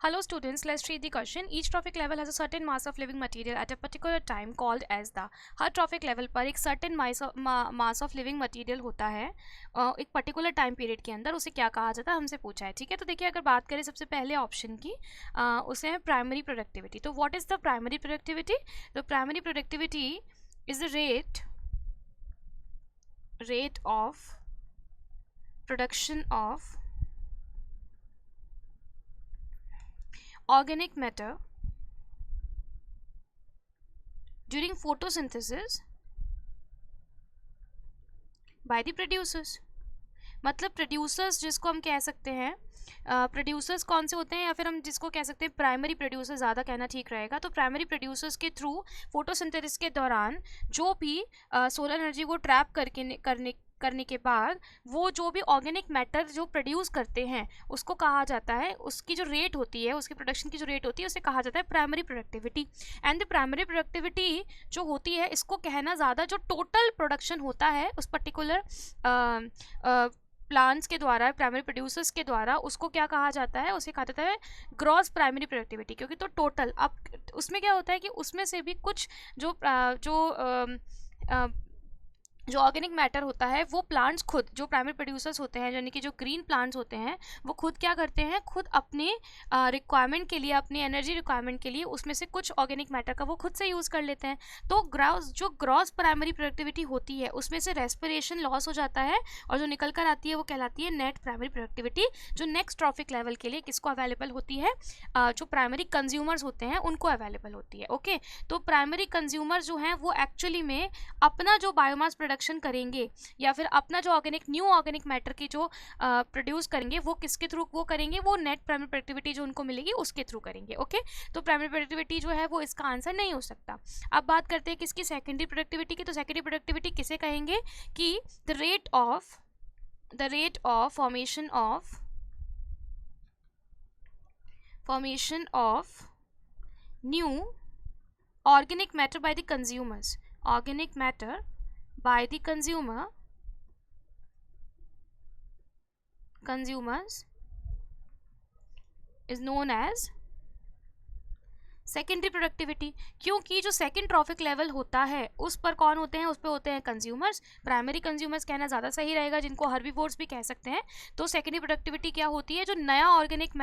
Hello students, let's read the question. Each trophic level has a certain mass of living material at a particular time called as the. Her trophic level पर एक certain mass of living material होता है एक particular time period के अंदर, उसे क्या कहा जाता है हमसे पूछा है। ठीक है, तो देखिए अगर बात करें सबसे पहले ऑप्शन की, उसे है प्राइमरी प्रोडक्टिविटी। तो what is the primary productivity? तो primary productivity is the rate of production of organic matter during photosynthesis by the producers। मतलब प्रोड्यूसर्स जिसको हम कह सकते हैं, प्रोड्यूसर्स कौन से होते हैं, या फिर हम जिसको कह सकते हैं प्राइमरी प्रोड्यूसर, ज़्यादा कहना ठीक रहेगा। तो प्राइमरी प्रोड्यूसर्स के थ्रू फोटोसिंथेसिस के दौरान जो भी सोलर एनर्जी को ट्रैप करने के बाद वो जो भी ऑर्गेनिक मैटर जो प्रोड्यूस करते हैं उसको कहा जाता है, उसकी जो रेट होती है, उसकी प्रोडक्शन की जो रेट होती है उसे कहा जाता है primary productivity. And the primary productivity जो होती है, इसको कहना ज़्यादा जो टोटल प्रोडक्शन होता है उस पर्टिकुलर प्लांट्स के द्वारा, प्राइमरी प्रोड्यूसर्स के द्वारा, उसको क्या कहा जाता है, उसे कहा जाता है ग्रॉस प्राइमरी प्रोडक्टिविटी। क्योंकि तो टोटल, अब उसमें क्या होता है कि उसमें से भी कुछ जो ऑर्गेनिक मैटर होता है वो प्लांट्स खुद, जो प्राइमरी प्रोड्यूसर्स होते हैं, यानी कि जो ग्रीन प्लांट्स होते हैं, वो खुद क्या करते हैं, खुद अपने रिक्वायरमेंट के लिए, अपनी एनर्जी रिक्वायरमेंट के लिए उसमें से कुछ ऑर्गेनिक मैटर का वो खुद से यूज़ कर लेते हैं। तो जो ग्रॉस प्राइमरी प्रोडक्टिविटी होती है उसमें से रेस्पिरेशन लॉस हो जाता है और जो निकल कर आती है वो कहलाती है नेट प्राइमरी प्रोडक्टिविटी, जो नेक्स्ट ट्रॉफिक लेवल के लिए किसको अवेलेबल होती है, जो प्राइमरी कंज्यूमर्स होते हैं उनको अवेलेबल होती है। ओके, तो प्राइमरी कंज्यूमर जो हैं वो एक्चुअली में अपना जो बायोमास प्रोडक्शन करेंगे या फिर अपना जो न्यू ऑर्गेनिक मैटर की जो प्रोड्यूस करेंगे वो किसके थ्रू वो करेंगे, वो नेट प्राइमरी प्रोडक्टिविटी जो उनको मिलेगी उसके थ्रू करेंगे। ओके, तो प्राइमरी प्रोडक्टिविटी जो है वो इसका आंसर नहीं हो सकता। अब बात करते हैं किसकी, सेकेंडरी प्रोडक्टिविटी की। तो सेकेंडरी प्रोडक्टिविटी किसे कहेंगे कि the rate of formation of new organic matter by the consumers, organic matter by the consumers is known as secondary productivity. क्योंकि जो सेकेंड ट्रॉफिक लेवल होता है उस पर कौन होते हैं, उस पर होते हैं कंज्यूमर्स। प्राइमरी कंज्यूमर्स कहना ज़्यादा सही रहेगा, जिनको हर्बीवोर्स भी कह सकते हैं। तो सेकेंडरी प्रोडक्टिविटी क्या होती है, जो नया ऑर्गेनिक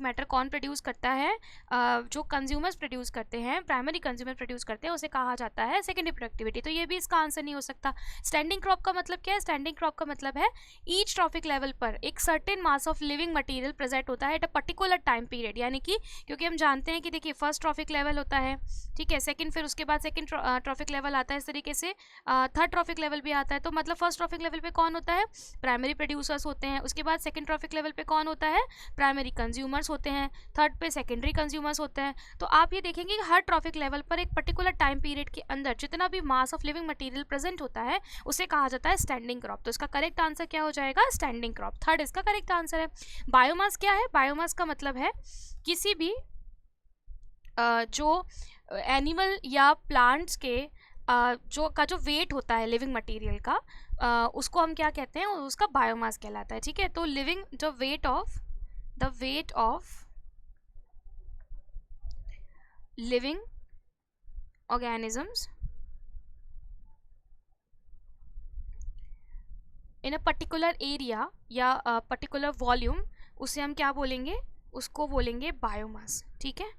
मैटर कौन प्रोड्यूस करता है, जो कंज्यूमर्स प्रोड्यूस करते हैं, प्राइमरी कंज्यूमर प्रोड्यूस करते हैं, उसे कहा जाता है सेकेंडरी प्रोडक्टिविटी। तो ये भी इसका आंसर नहीं हो सकता। स्टैंडिंग क्रॉप का मतलब क्या है? स्टैंडिंग क्रॉप का मतलब है ईच ट्रॉफिक लेवल पर एक certain mass of living material present होता है at a particular time period. यानी कि क्योंकि हम जानते हैं कि देखिए फर्स्ट ट्रॉफिक लेवल होता है, ठीक है, सेकेंड, फिर उसके बाद सेकेंड ट्रॉफिक लेवल आता है, इस तरीके से थर्ड ट्रॉफिक लेवल भी आता है। तो मतलब फर्स्ट ट्रॉफिक लेवल पे कौन होता है, प्राइमरी प्रोड्यूसर्स होते हैं। उसके बाद सेकेंड ट्रॉफिक लेवल पे कौन होता है, प्राइमरी कंज्यूमर्स होते हैं। थर्ड पे सेकेंडरी कंज्यूमर्स होते हैं। तो आप ये देखेंगे कि हर ट्रॉफिक लेवल पर एक पर्टिकुलर टाइम पीरियड के अंदर जितना भी mass of living material present होता है उसे कहा जाता है स्टैंडिंग क्रॉप। तो इसका करेक्ट आंसर क्या हो जाएगा, स्टैंडिंग क्रॉप। थर्ड इसका करेक्ट आंसर है। बायोमास क्या है? बायोमास का मतलब है किसी भी जो एनिमल या प्लांट्स के जो वेट होता है लिविंग मटेरियल का, उसको हम क्या कहते हैं, उसका बायोमास कहलाता है। ठीक है, तो लिविंग जो weight of living organisms in a particular area या particular volume, उसे हम क्या बोलेंगे, उसको बोलेंगे बायोमास। ठीक है,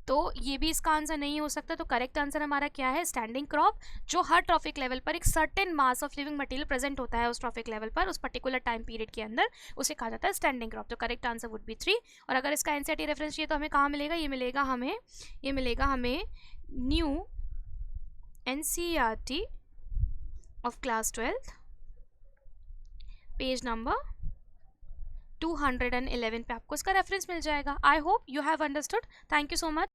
तो ये भी इसका आंसर नहीं हो सकता। तो करेक्ट आंसर हमारा क्या है, स्टैंडिंग क्रॉप। जो हर ट्रॉफिक लेवल पर एक certain mass of living material present होता है उस ट्रॉफिक लेवल पर, उस पर्टिकुलर टाइम पीरियड के अंदर, उसे कहा जाता है स्टैंडिंग क्रॉप। तो करेक्ट आंसर वुड बी 3। और अगर इसका एनसीईआरटी रेफरेंस चाहिए तो हमें कहाँ मिलेगा, ये मिलेगा हमें new NCERT of class 12 page number 211 पे आपको इसका रेफरेंस मिल जाएगा। I hope you have understood. Thank you so much.